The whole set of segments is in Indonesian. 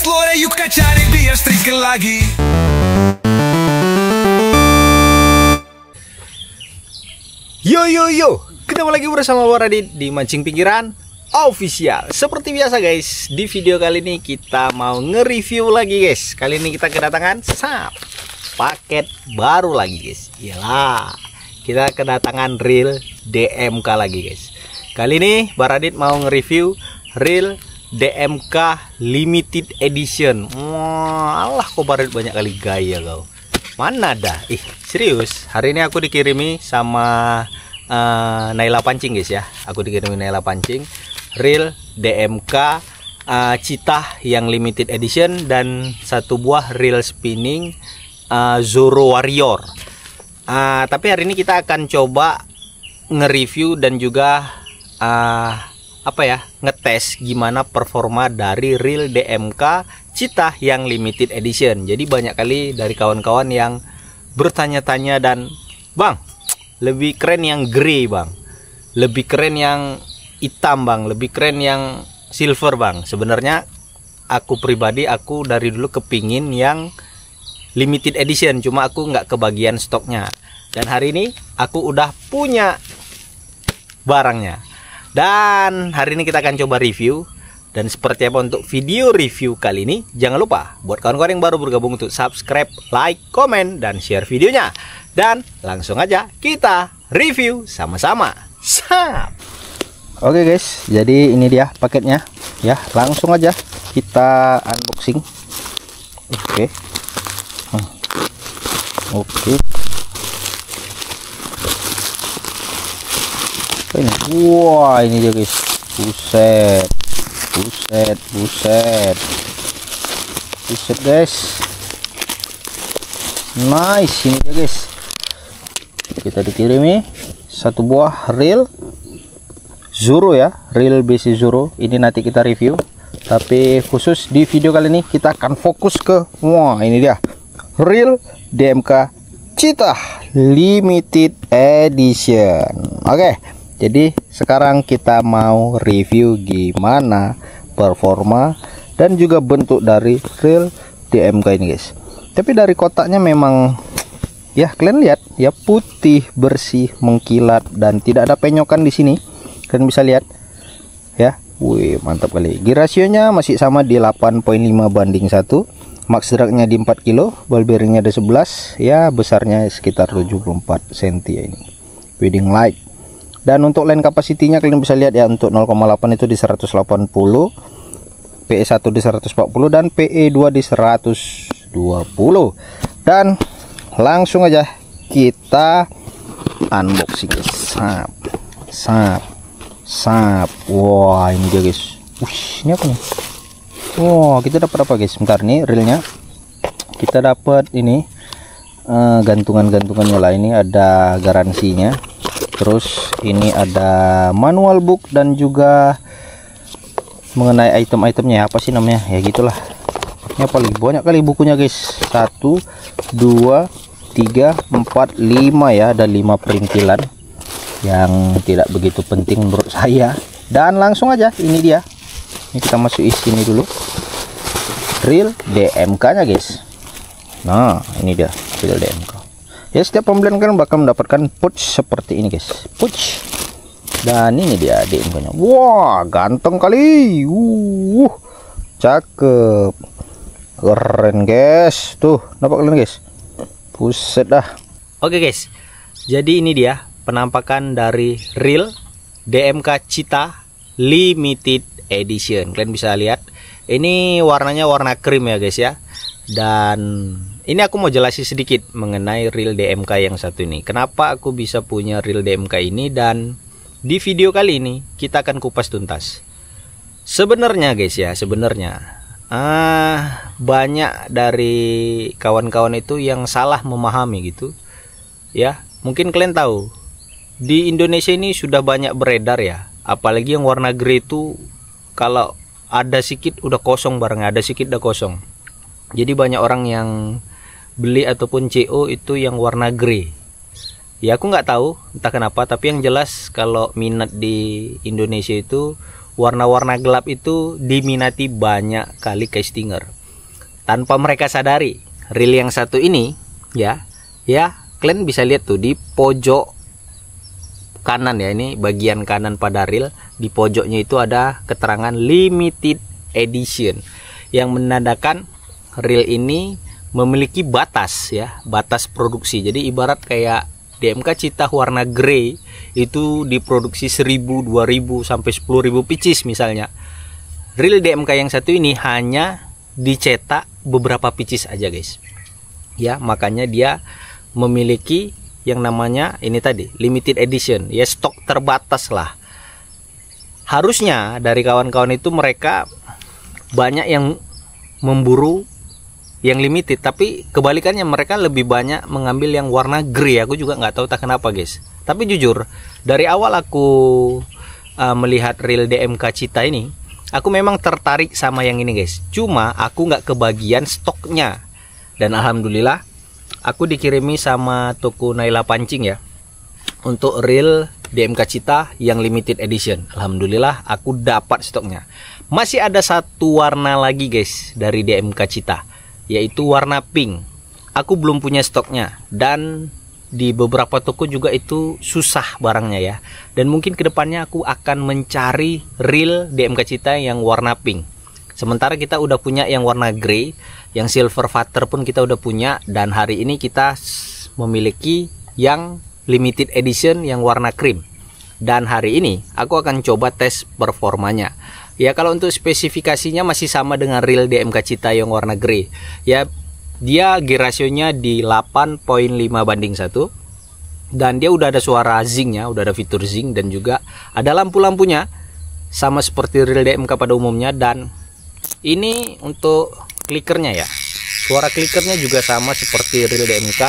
slore yuk cari biar striker lagi. Yo yo yo, ketemu lagi bersama Radit di Mancing Pinggiran Official. Seperti biasa guys, di video kali ini kita mau nge-review lagi guys. Kali ini kita kedatangan paket baru lagi guys. Iyalah, kita kedatangan reel DMK lagi guys. Kali ini Radit mau nge-review reel DMK Limited Edition. Wah, alah kok Radit banyak kali gaya kau. Mana dah? Serius. Hari ini aku dikirimi sama Naila Pancing guys ya. Aku dikirimi Naila Pancing reel DMK Cheetah yang limited edition dan satu buah reel spinning Zoro Warrior. Tapi hari ini kita akan coba nge-review dan juga ngetes gimana performa dari reel DMK Cheetah yang limited edition. Jadi banyak kali dari kawan-kawan yang bertanya-tanya dan bang, lebih keren yang grey bang, lebih keren yang hitam bang, lebih keren yang silver bang. Sebenarnya aku pribadi, aku dari dulu kepingin yang limited edition, cuma aku nggak kebagian stoknya. Dan hari ini aku udah punya barangnya. Dan hari ini kita akan coba review. Dan seperti apa untuk video review kali ini, jangan lupa buat kawan-kawan yang baru bergabung untuk subscribe, like, komen, dan share videonya. Dan langsung aja kita review sama-sama. Oke guys, jadi ini dia paketnya ya. Langsung aja kita unboxing. Oke. Wah, ini dia guys. Buset guys. Nice, ini dia guys. Kita dikirimi satu buah reel Zoro ya, reel BC Zoro. Ini nanti kita review, tapi khusus di video kali ini kita akan fokus ke ini dia reel DMK Cheetah limited edition. Oke, jadi sekarang kita mau review gimana performa dan juga bentuk dari reel DMK ini guys. Tapi dari kotaknya memang ya, kalian lihat ya, putih, bersih, mengkilat dan tidak ada penyokan di sini. Kalian bisa lihat ya. Wih, mantap kali. Gear rasionya masih sama di 8.5:1. Max dragnya di 4 kilo, ball bearingnya ada 11 ya, besarnya sekitar 74 cm ya ini. Wedding light. Dan untuk line capacity-nya kalian bisa lihat ya, untuk 0,8 itu di 180, PE1 di 140 dan PE2 di 120. Dan langsung aja kita unboxing guys. Wah, ini dia guys. Ini apa nih? Wah, kita dapat apa guys? Bentar nih reelnya. Kita dapat ini gantungan-gantungannya lah. Ini ada garansinya. Terus ini ada manual book dan juga mengenai item-itemnya, apa sih namanya ya, gitulah. Ini paling banyak kali bukunya guys. 1, 2, 3, 4, 5 ya. Ada 5 perintilan yang tidak begitu penting menurut saya. Dan langsung aja, ini dia. Ini kita masuk sini dulu reel DMK nya guys. Nah, ini dia reel DMK ya. Setiap pembelian kalian bakal mendapatkan pouch seperti ini guys, pouch. Dan ini dia DMK nya. Wah, ganteng kali. Cakep, keren guys. Tuh, nampak kalian guys. Buset dah. Oke guys, jadi ini dia penampakan dari reel DMK Cheetah limited edition. Kalian bisa lihat ini warnanya warna krim ya guys ya. Dan ini aku mau jelasin sedikit mengenai reel DMK yang satu ini. Kenapa aku bisa punya reel DMK ini, dan di video kali ini kita akan kupas tuntas. Sebenarnya guys ya, banyak dari kawan-kawan itu yang salah memahami gitu ya. Mungkin kalian tahu di Indonesia ini sudah banyak beredar ya, apalagi yang warna grey itu kalau ada sedikit udah kosong barangnya, ada sedikit udah kosong. Jadi banyak orang yang beli ataupun CO itu yang warna grey. Ya aku nggak tahu entah kenapa, tapi yang jelas kalau minat di Indonesia itu warna-warna gelap itu diminati banyak kali castinger. Tanpa mereka sadari, reel yang satu ini ya kalian bisa lihat tuh di pojok kanan ya, ini bagian kanan pada reel, di pojoknya itu ada keterangan limited edition yang menandakan reel ini memiliki batas ya, batas produksi. Jadi ibarat kayak DMK Cheetah warna grey itu diproduksi 1000, 2000 sampai 10.000 pieces misalnya. Reel DMK yang satu ini hanya dicetak beberapa pieces aja guys. Ya, makanya dia memiliki yang namanya ini tadi limited edition, ya stok terbatas lah. Harusnya dari kawan-kawan itu mereka banyak yang memburu yang limited, tapi kebalikannya mereka lebih banyak mengambil yang warna grey. Aku juga nggak tahu tak kenapa guys. Tapi jujur dari awal aku melihat reel DMK Cheetah ini, aku memang tertarik sama yang ini guys. Cuma aku nggak kebagian stoknya. Dan alhamdulillah aku dikirimi sama toko Naila Pancing ya untuk reel DMK Cheetah yang limited edition. Alhamdulillah aku dapat stoknya. Masih ada satu warna lagi guys dari DMK Cheetah, yaitu warna pink. Aku belum punya stoknya dan di beberapa toko juga itu susah barangnya ya. Dan mungkin kedepannya aku akan mencari reel DMK Cheetah yang warna pink. Sementara kita udah punya yang warna grey, yang silver fatter pun kita udah punya, dan hari ini kita memiliki yang limited edition yang warna cream. Dan hari ini aku akan coba tes performanya. Ya kalau untuk spesifikasinya masih sama dengan reel DMK Cheetah yang warna grey. Ya dia gear rasionya di 8.5:1. Dan dia udah ada suara zingnya, udah ada fitur zing, dan juga ada lampu-lampunya sama seperti reel DMK pada umumnya. Dan ini untuk klikernya ya, suara klikernya juga sama seperti reel DMK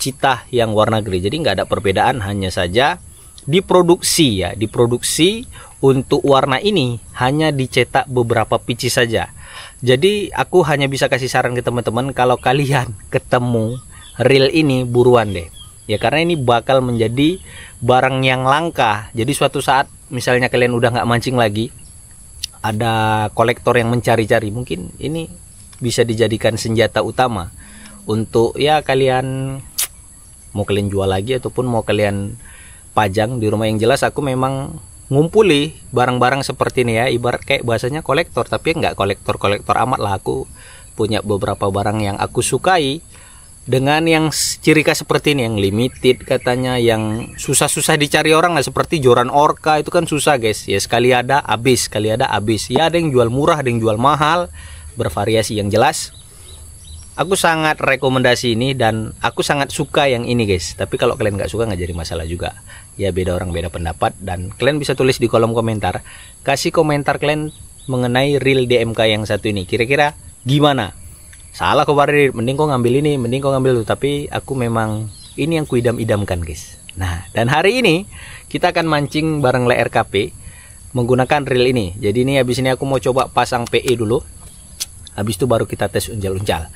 Cheetah yang warna grey. Jadi nggak ada perbedaan, hanya saja diproduksi ya, diproduksi untuk warna ini hanya dicetak beberapa pieces saja. Jadi aku hanya bisa kasih saran ke teman-teman, kalau kalian ketemu reel ini buruan deh ya, karena ini bakal menjadi barang yang langka. Jadi suatu saat misalnya kalian udah nggak mancing lagi, ada kolektor yang mencari-cari, mungkin ini bisa dijadikan senjata utama untuk ya kalian mau kalian jual lagi ataupun mau kalian pajang di rumah. Yang jelas aku memang ngumpuli barang-barang seperti ini ya, ibarat kayak bahasanya kolektor, tapi nggak kolektor amat lah. Aku punya beberapa barang yang aku sukai dengan yang ciri khas seperti ini, yang limited katanya, yang susah-susah dicari orang lah, seperti joran orca itu kan susah guys ya, sekali ada habis, sekali ada habis ya. Ada yang jual murah, ada yang jual mahal, bervariasi. Yang jelas aku sangat rekomendasi ini dan aku sangat suka yang ini guys. Tapi kalau kalian nggak suka nggak jadi masalah juga ya, beda orang beda pendapat. Dan kalian bisa tulis di kolom komentar, kasih komentar kalian mengenai reel DMK yang satu ini, kira-kira gimana? Salah kok Barir, mending kok ngambil ini, mending kok ngambil itu. Tapi aku memang ini yang kuidam-idamkan guys. Nah, dan hari ini kita akan mancing bareng Le RKP menggunakan reel ini. Jadi ini habis ini aku mau coba pasang PE dulu, habis itu baru kita tes uncal-uncal.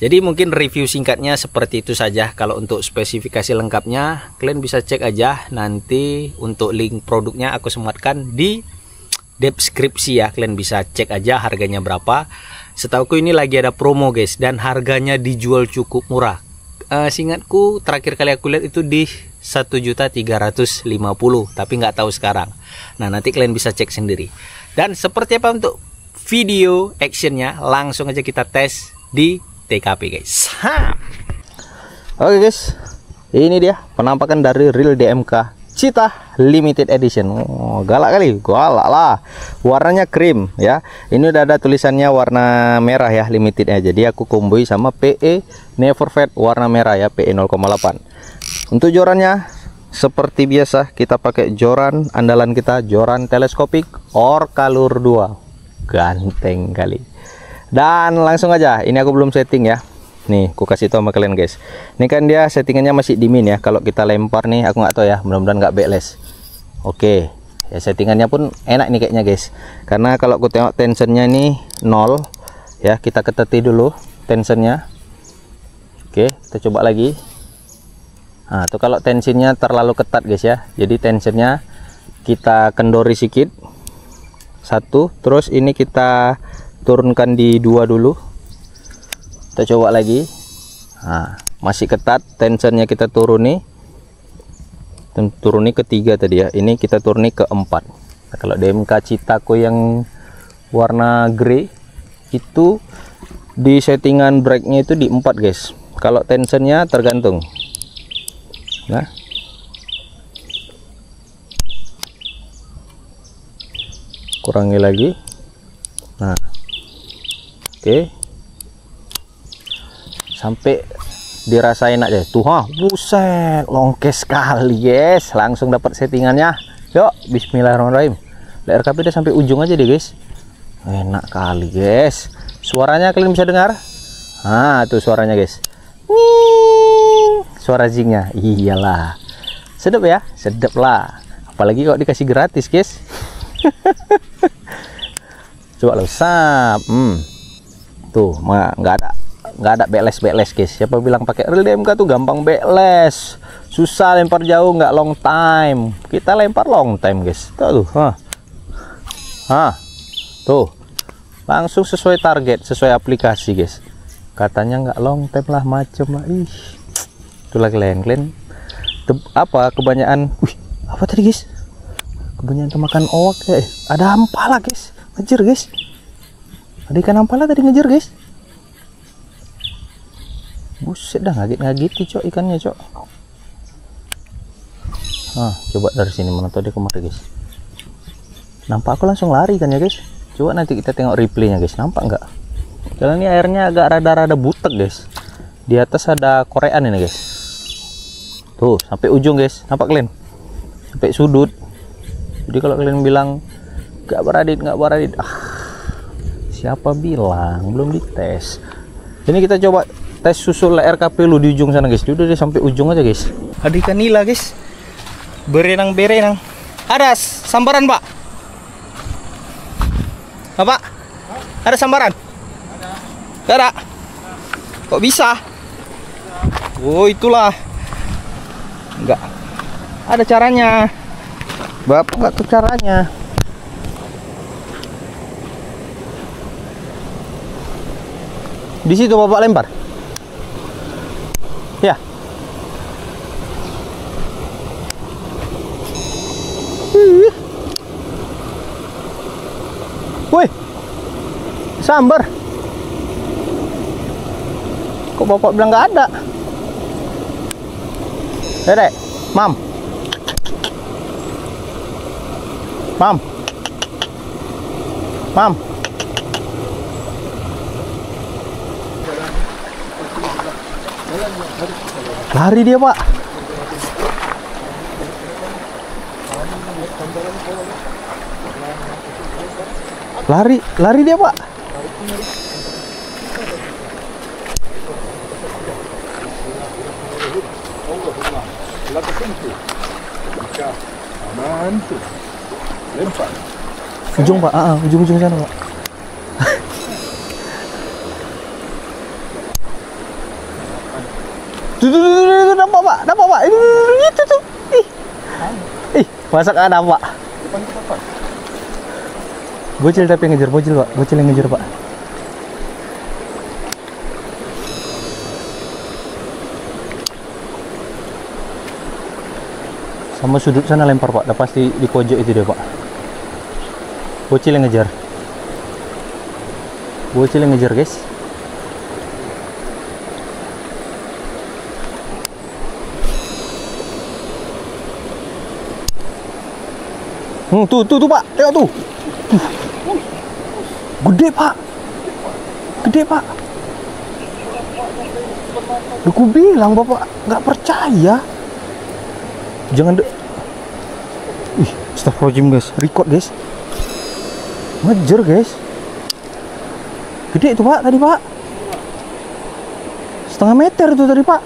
Jadi mungkin review singkatnya seperti itu saja. Kalau untuk spesifikasi lengkapnya kalian bisa cek aja, nanti untuk link produknya aku sematkan di deskripsi ya. Kalian bisa cek aja harganya berapa. Setauku ini lagi ada promo guys, dan harganya dijual cukup murah. Seingatku terakhir kali aku lihat itu di 1.350.000, tapi nggak tahu sekarang. Nah nanti kalian bisa cek sendiri. Dan seperti apa untuk video actionnya, langsung aja kita tes di TKP guys. Oke guys, ini dia penampakan dari reel DMK Cheetah limited edition. Oh, galak kali, galak lah. Warnanya krim ya. Ini udah ada tulisannya warna merah ya, limitednya. Jadi aku komboi sama PE Never Fade warna merah ya, PE 0,8. Untuk jorannya seperti biasa kita pakai joran andalan kita, joran teleskopik Orca Lure 2. Ganteng kali. Dan langsung aja, ini aku belum setting ya. Nih, aku kasih tahu sama kalian guys. Ini kan dia settingannya masih di min ya. Kalau kita lempar nih, aku nggak tahu ya. Mudah-mudahan nggak backlash. Oke, ya settingannya pun enak nih kayaknya guys. Karena kalau aku tengok tensionnya ini 0 ya. Kita keteti dulu tensionnya. Oke, kita coba lagi. Nah, tuh kalau tensinya terlalu ketat guys ya. Jadi tensionnya kita kendori sedikit. satu, terus ini kita turunkan di 2 dulu. Kita coba lagi. Nah, masih ketat, tensionnya kita turuni ke 3 tadi ya. Ini kita turuni ke 4. Nah, kalau DMK Citako yang warna grey itu di settingan brake-nya itu di 4 guys. Kalau tensionnya tergantung. Nah, kurangi lagi. Nah, oke, sampai dirasain aja tuh. Buset, longke sekali guys. Langsung dapat settingannya. Yuk, bismillahirrahmanirrahim. RKP udah sampai ujung aja deh guys. Enak kali guys. Suaranya kalian bisa dengar? Nah, tuh suaranya guys. Suara zingnya. Iyalah. Sedap ya? Sedap lah. Apalagi kalau dikasih gratis guys. Coba lo sap. Tuh, nggak ada beles guys. Siapa bilang pakai reel DMK tuh gampang beles, susah lempar jauh, nggak long time. Kita lempar long time guys. Tuh, tuh, langsung sesuai target, sesuai aplikasi guys. Katanya nggak long time lah, macem lah. Itulah kalian apa kebanyakan. Apa tadi guys? Kebanyakan makan owak ya. Ada ampala guys, ngejar guys. Ada ikan ampala tadi ngejar guys. Buset dah, ngagit cok ikannya cok. Coba dari sini, mana tuh dia kemari guys. Nampak aku langsung lari kan ya guys. Coba nanti kita tengok replaynya guys. Nampak nggak? Karena ini airnya agak rada-rada butek guys. Di atas ada korean ini guys. Tuh sampai ujung guys. Nampak kalian? Sampai sudut. Jadi kalau kalian bilang nggak beradit, siapa bilang? Belum dites. Ini kita coba tes susul RKP lu di ujung sana guys. Udah deh sampai ujung aja guys. Ada ikan nila guys. Berenang. Ada sambaran pak? Apa? Ada sambaran? Gak ada. Kok bisa? Oh itulah. Enggak. Ada caranya. Bapak nggak tahu caranya. Di situ bapak lempar. Ya. Woi. Sambar. Kok bapak bilang nggak ada? Dedek, mam. Lari dia pak. Lari dia pak. Ujung pak, ujung sana pak. Tuh, nampak pak, itu tuh. Masak ada pak. Bocil tapi ngejar pak, bocil yang ngejar pak. Sama sudut sana lempar pak, udah pasti di pojok itu dia pak. Bocil yang ngejar. Guys. Tuh pak, tengok tuh. Gede pak. Aku bilang bapak nggak percaya. Jangan astagfirullahaladzim guys, record guys. Ngejar guys. Gede itu pak tadi pak. Setengah meter itu tadi pak.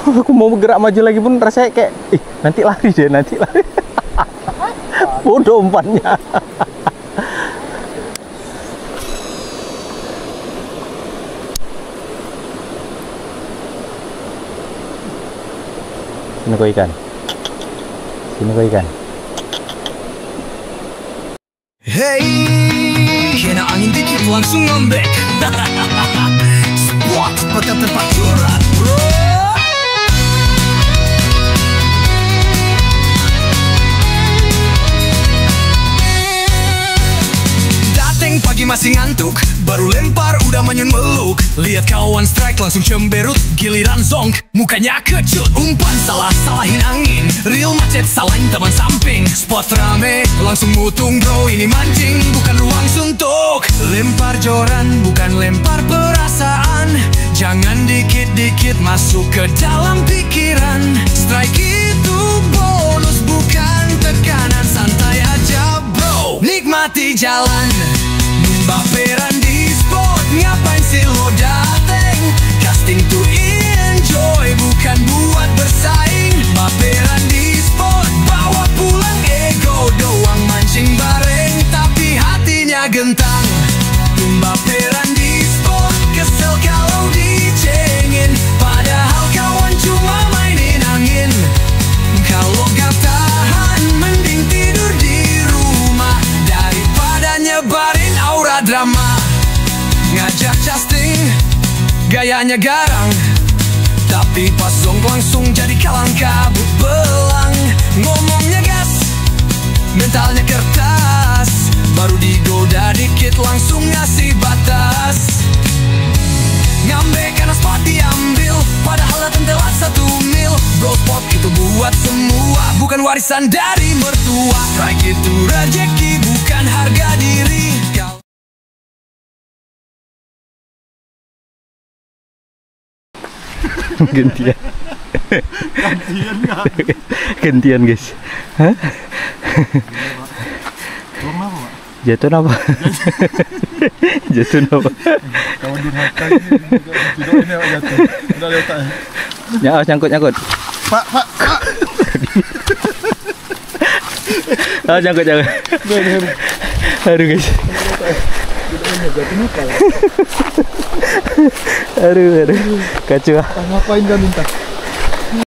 Aku mau bergerak maju lagi pun rasanya kayak nanti lari. Bodoh umpannya. Ini kok ikan. Sini kau ikan. Hey, kena angin dikit langsung ngambek. Spot bakal tempat curhat, bro. Dateng pagi masih ngantuk, baru lempar udah manyun meluk. Lihat kawan strike langsung cemberut, giliran zonk mukanya kecut. Umpan salah salahin angin, real macet salahin teman samping. Spot rame langsung mutung bro, ini mancing bukan ruang suntuk. Lempar joran bukan lempar perasaan, jangan dikit-dikit masuk ke dalam pikiran. Strike itu bonus bukan tekanan, santai aja bro, nikmati jalan. Baperan di spot, ngapain sih lo dateng? Casting to enjoy, bukan buat bersaing. Baperan di spot, bawa pulang ego doang, mancing bareng tapi hatinya gentang. Baperan di spot, kesel kalau dicengin, padahal kawan cuma mainin angin. Kalau gak tahan, mending tidur di rumah daripada nyebarin aura drama. Ngajak casting, gayanya garang, tapi pas zonk langsung jadi kalang kabut belang. Ngomongnya gas, mentalnya kertas, baru digoda dikit langsung ngasih batas. Ngambek karena spot diambil, padahal datang telat 1 mil. Bro spot itu buat semua, bukan warisan dari mertua. Strike itu rejeki, bukan harga diri. Gantian. Gantian guys. Hah? Jatuh apa? Jatuh apa? Kawan durhaka ini tidak ini jatuh. Udah letak. Ya, nyangkut. Pak. Nyangkut. Aduh guys. Aduh. Kacau. Ngapain dia minta?